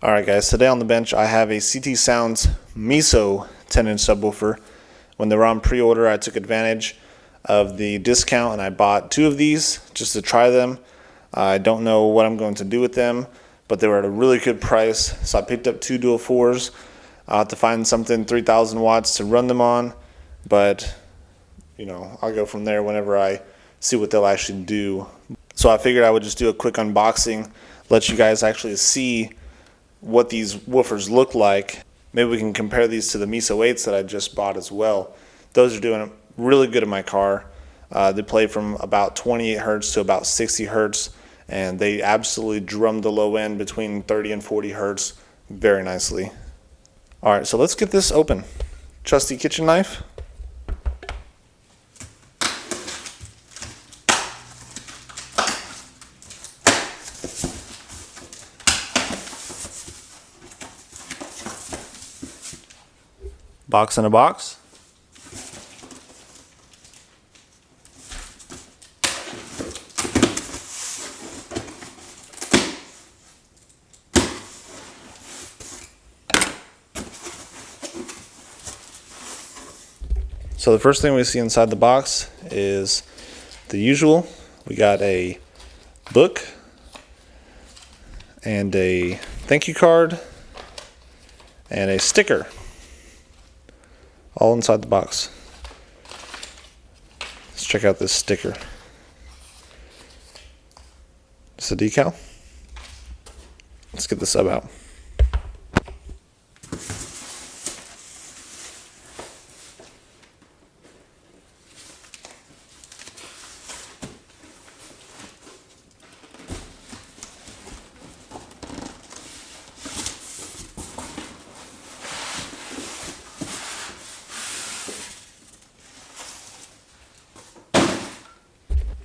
Alright guys, today on the bench I have a CT Sounds Meso 10-inch subwoofer. When they were on pre-order, I took advantage of the discount and I bought 2 of these just to try them. I don't know what I'm going to do with them, but they were at a really good price, so I picked up 2 dual 4s. I'll have to find something 3,000 watts to run them on, but I'll go from there whenever I see what they'll actually do. So I figured I would just do a quick unboxing, let you guys actually see what these woofers look like. Maybe we can compare these to the Meso 8s that I just bought as well. Those are doing really good in my car. They play from about 28 hertz to about 60 hertz, and they absolutely drum the low end between 30 and 40 hertz very nicely. Alright, so let's get this open. Trusty kitchen knife. Box in a box. So the first thing we see inside the box is the usual. We got a book and a thank you card and a sticker. All inside the box. Let's check out this sticker. It's a decal. Let's get the sub out.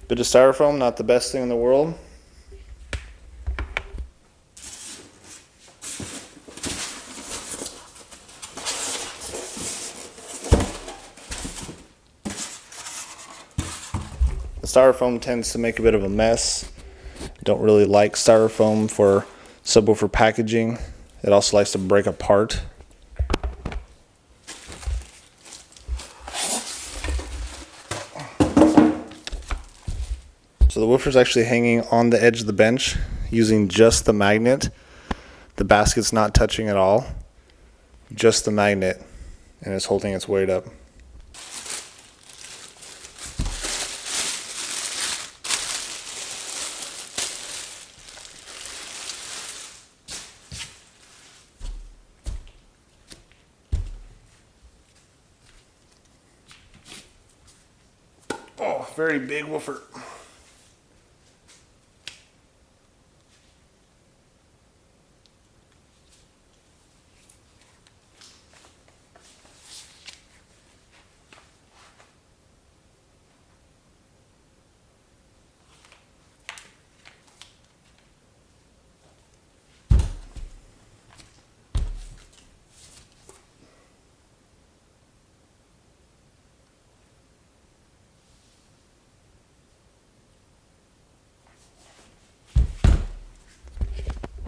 Bit of styrofoam, not the best thing in the world. The styrofoam tends to make a bit of a mess. Don't really like styrofoam for subwoofer packaging. It also likes to break apart. So the woofer's actually hanging on the edge of the bench using just the magnet. The basket's not touching at all. Just the magnet, and it's holding its weight up. Oh, very big woofer.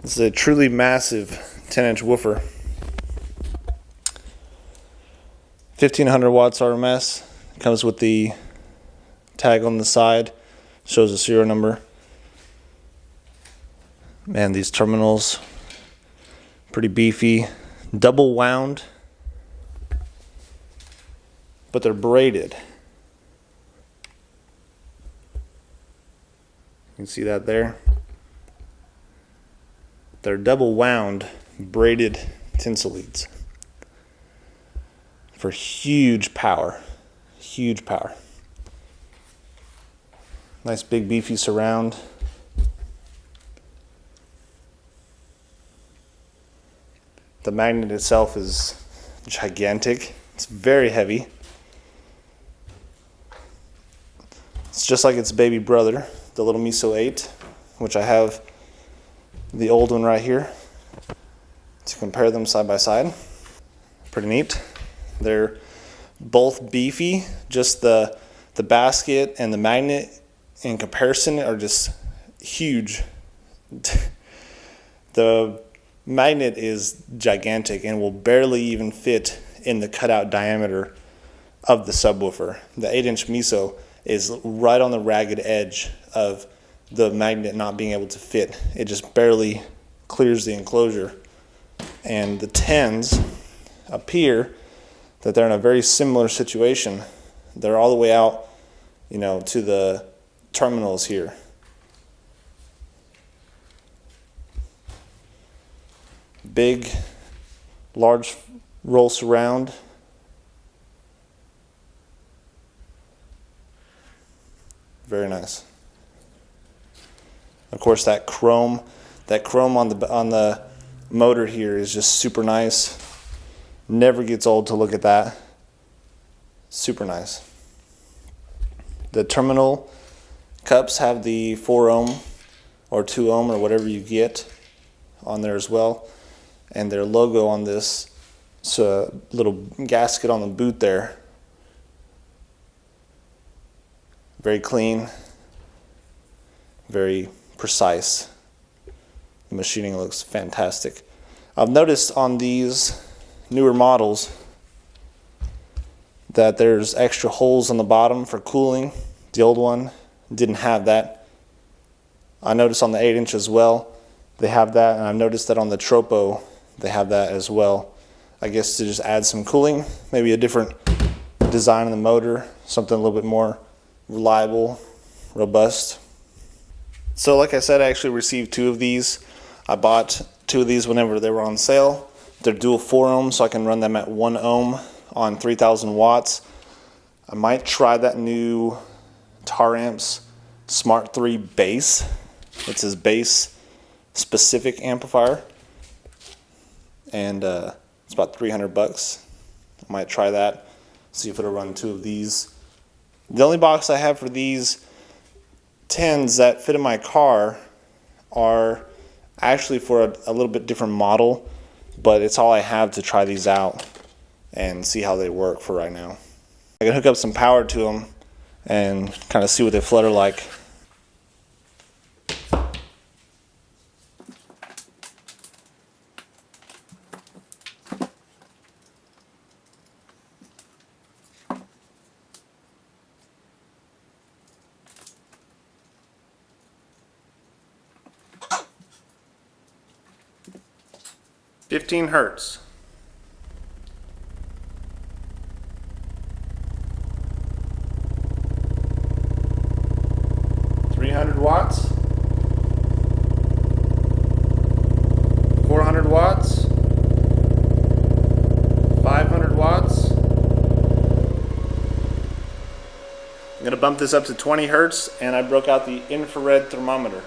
This is a truly massive 10-inch woofer. 1500 watts RMS. Comes with the tag on the side. Shows a serial number. Man, these terminals, pretty beefy. Double wound, but they're braided. You can see that there. They're double wound, braided tinsel leads for huge power. Huge power. Nice big beefy surround. The magnet itself is gigantic. It's very heavy. It's just like its baby brother, the little Meso 8, which I have the old one right here to compare them side by side. Pretty neat. They're both beefy. Just the basket and the magnet in comparison are just huge. The magnet is gigantic and will barely even fit in the cutout diameter of the subwoofer. The 8-inch Meso is right on the ragged edge of the magnet not being able to fit. It just barely clears the enclosure. And the 10s appear that they're in a very similar situation. They're all the way out, to the terminals here. Big, large roll surround. Very nice. Of course, that chrome on the motor here is just super nice. Never gets old to look at that. Super nice. The terminal cups have the 4 ohm or 2 ohm or whatever you get on there as well. And their logo on this, it's a little gasket on the boot there. Very clean, very precise. The machining looks fantastic. I've noticed on these newer models that there's extra holes on the bottom for cooling. The old one didn't have that. I noticed on the 8-inch as well, they have that, and I've noticed that on the Tropo, they have that as well. I guess to just add some cooling, maybe a different design in the motor, something a little bit more reliable, robust. So like I said, I actually received 2 of these. I bought 2 of these whenever they were on sale. They're dual 4 ohms, so I can run them at 1 ohm on 3,000 watts. I might try that new Taramps Smart 3 bass. It's his bass specific amplifier, and it's about $300. I might try that, see if it'll run 2 of these. The only box I have for these 10s that fit in my car are actually for a little bit different model, but it's all I have to try these out and see how they work for right now. I can hook up some power to them and kind of see what they flutter like. $15 hertz. Watts, 400 watts, 500 watts. I'm going to bump this up to 20 hertz, and I broke out the infrared thermometer.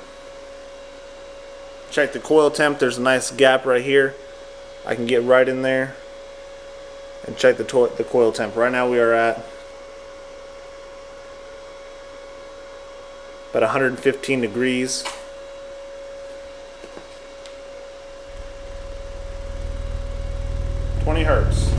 Check the coil temp. There's a nice gap right here. I can get right in there and check the coil temp. Right now we are at about 115 degrees. Hertz.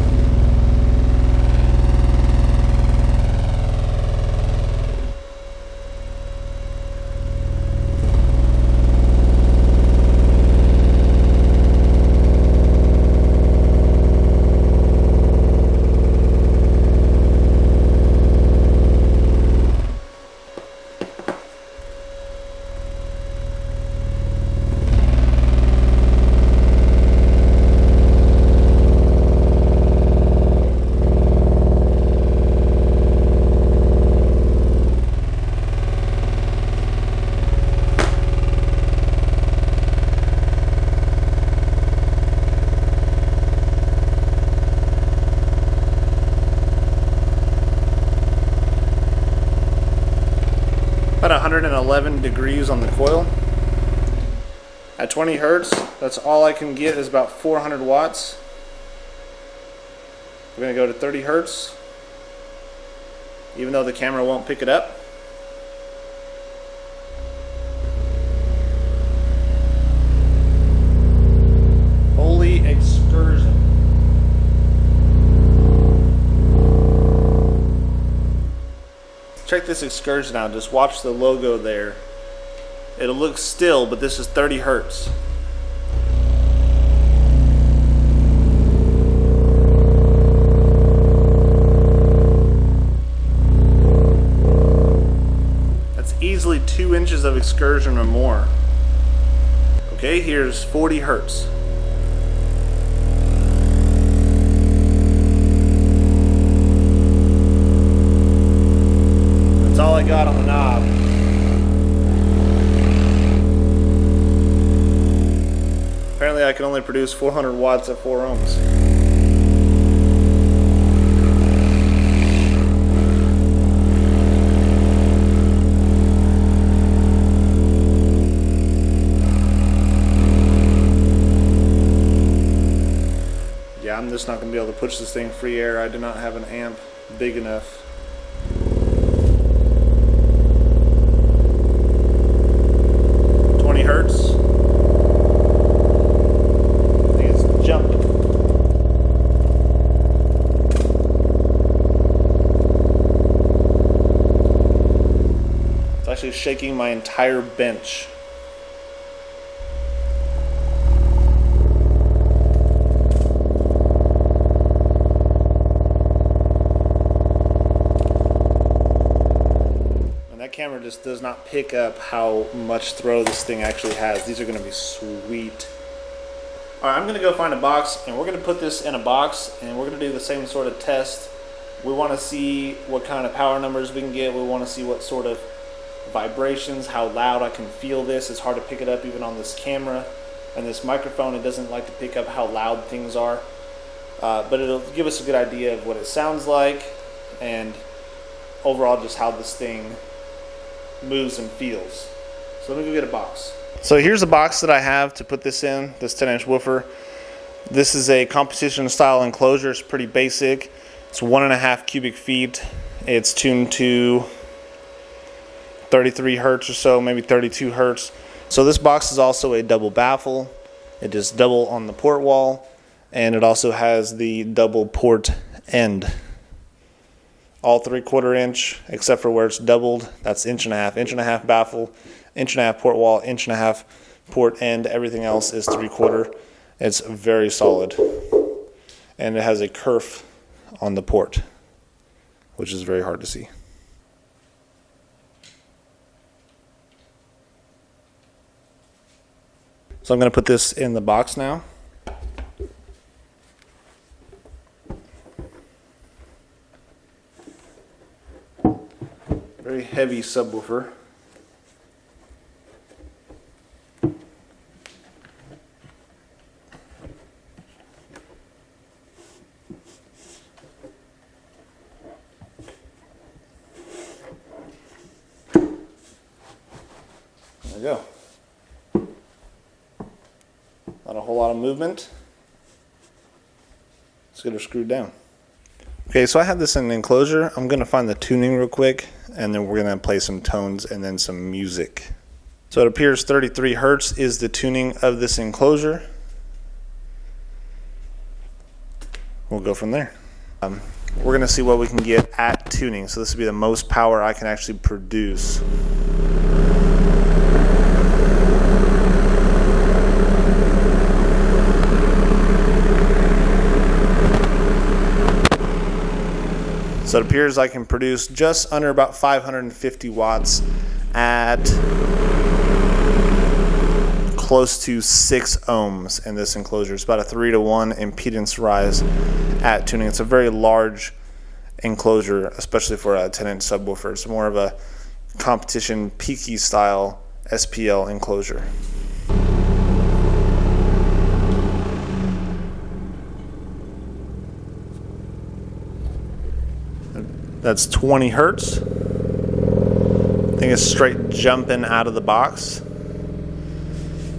About 111 degrees on the coil. At 20 hertz, that's all I can get is about 400 watts. We're going to go to 30 hertz, even though the camera won't pick it up. Holy excursion. Check this excursion out. Just watch the logo there. It'll look still, but this is 30 hertz. inches of excursion or more. Okay, here's 40 hertz. That's all I got on the knob. Apparently I can only produce 400 watts at 4 ohms. Yeah, I'm just not going to be able to push this thing free air. I do not have an amp big enough. Actually shaking my entire bench. And that camera just does not pick up how much throw this thing actually has. These are going to be sweet. Alright, I'm going to go find a box, and we're going to put this in a box, and we're going to do the same sort of test. We want to see what kind of power numbers we can get. We want to see what sort of vibrations, how loud I can feel this. It's hard to pick it up even on this camera, and this microphone, it doesn't like to pick up how loud things are, but it'll give us a good idea of what it sounds like and overall just how this thing moves and feels. So let me go get a box. So here's a box that I have to put this in, this 10-inch woofer. This is a competition style enclosure. It's pretty basic. It's 1.5 cubic feet. It's tuned to 33 hertz or so, maybe 32 hertz. So this box is also a double baffle. It is double on the port wall, and it also has the double port end. All 3/4 inch, except for where it's doubled. That's 1.5 inch baffle, 1.5 port wall, 1.5 port end. Everything else is 3/4. It's very solid, and it has a kerf on the port, which is very hard to see. So I'm going to put this in the box now. Very heavy subwoofer. There we go. Not a whole lot of movement. Let's get her screwed down. Okay, so I have this in an enclosure. I'm going to find the tuning real quick, and then we're going to play some tones and then some music. So it appears 33 hertz is the tuning of this enclosure. We'll go from there. We're going to see what we can get at tuning. So this will be the most power I can actually produce. So it appears I can produce just under about 550 watts at close to 6 ohms in this enclosure. It's about a 3-to-1 impedance rise at tuning. It's a very large enclosure, especially for a 10-inch subwoofer. It's more of a competition peaky style SPL enclosure. That's 20 hertz. I think it's straight jumping out of the box.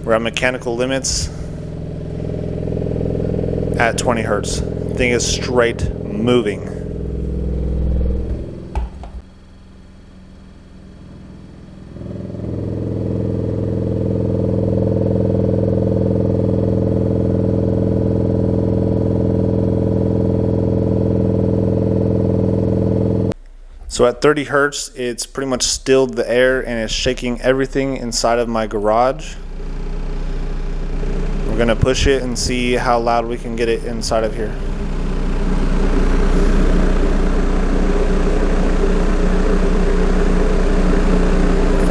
We're at mechanical limits at 20 hertz. I think it's straight moving. So at 30 hertz, it's pretty much stilled the air and it's shaking everything inside of my garage. We're gonna push it and see how loud we can get it inside of here.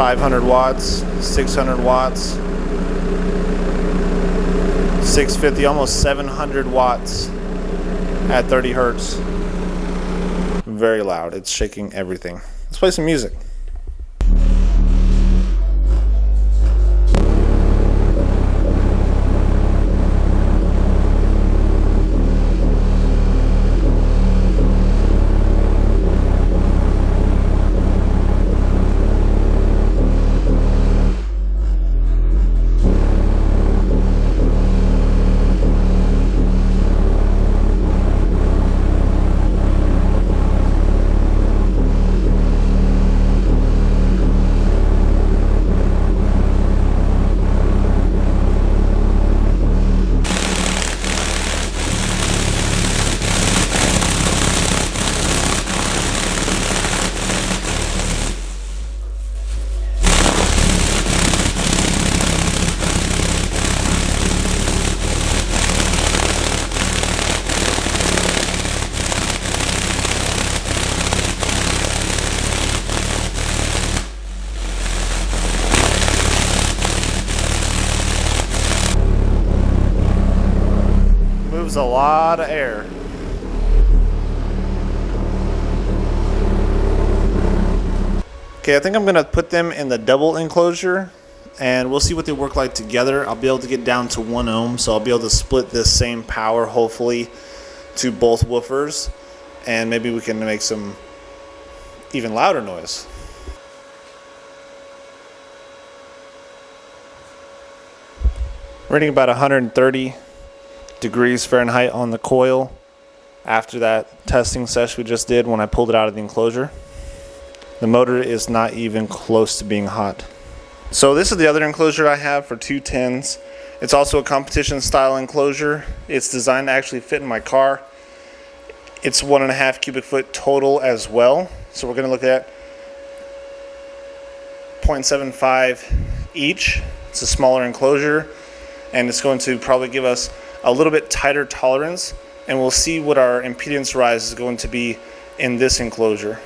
500 watts, 600 watts, 650, almost 700 watts at 30 hertz. Very loud. It's shaking everything. Let's play some music. Moves a lot of air. Okay, I think I'm gonna put them in the double enclosure and we'll see what they work like together. I'll be able to get down to 1 ohm, so I'll be able to split this same power hopefully to both woofers, and maybe we can make some even louder noise. Reading about 130 degrees Fahrenheit on the coil after that testing session we just did when I pulled it out of the enclosure. The motor is not even close to being hot. So this is the other enclosure I have for 210s. It's also a competition style enclosure. It's designed to actually fit in my car. It's 1.5 cubic foot total as well. So we're going to look at 0.75 each. It's a smaller enclosure, and it's going to probably give us a little bit tighter tolerance, and we'll see what our impedance rise is going to be in this enclosure.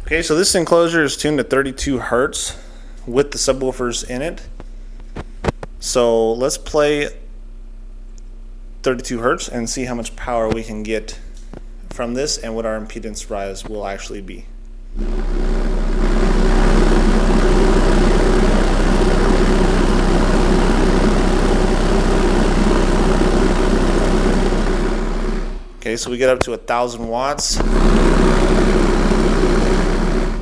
Okay, so this enclosure is tuned to 32 hertz with the subwoofers in it. So let's play 32 hertz and see how much power we can get from this and what our impedance rise will actually be. Okay, so we get up to 1,000 watts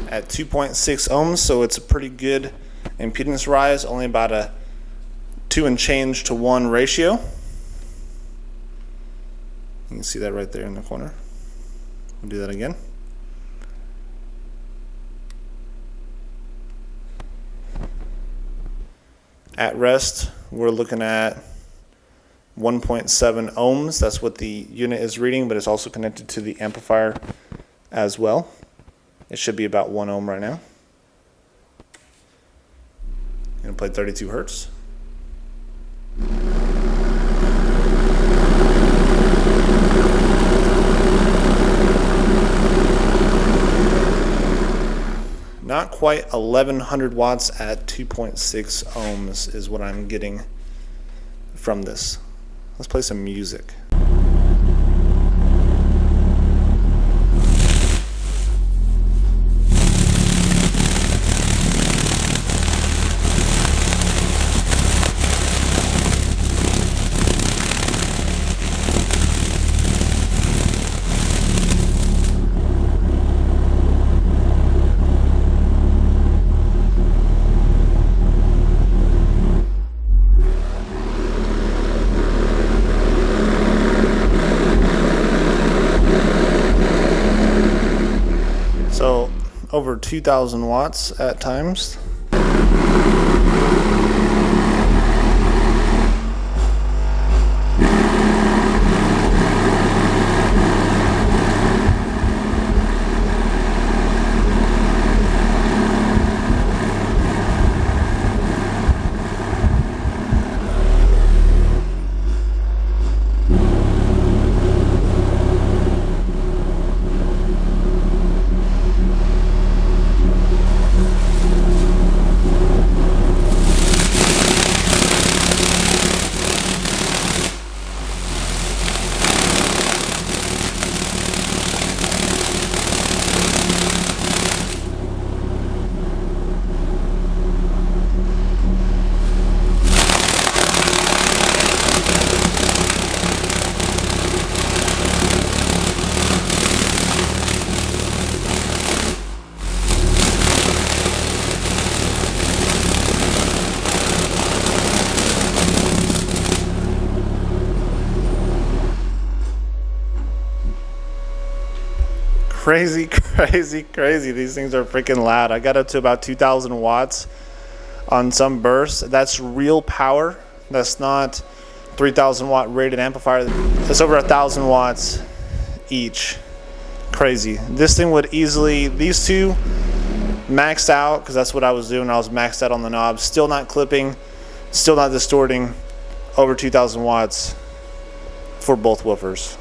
at 2.6 ohms, so it's a pretty good impedance rise, only about a 2 and change to 1 ratio. You can see that right there in the corner. We'll do that again. At rest, we're looking at 1.7 ohms. That's what the unit is reading, but it's also connected to the amplifier as well. It should be about 1 ohm right now. I'm going to play 32 hertz. Not quite 1100 watts at 2.6 ohms is what I'm getting from this. Let's play some music. So over 2,000 watts at times. Crazy, crazy, crazy. These things are freaking loud. I got up to about 2,000 watts on some bursts. That's real power. That's not 3,000 watt rated amplifier. That's over 1,000 watts each. Crazy. This thing would easily, these two maxed out, because that's what I was doing. I was maxed out on the knobs. Still not clipping, still not distorting. Over 2,000 watts for both woofers.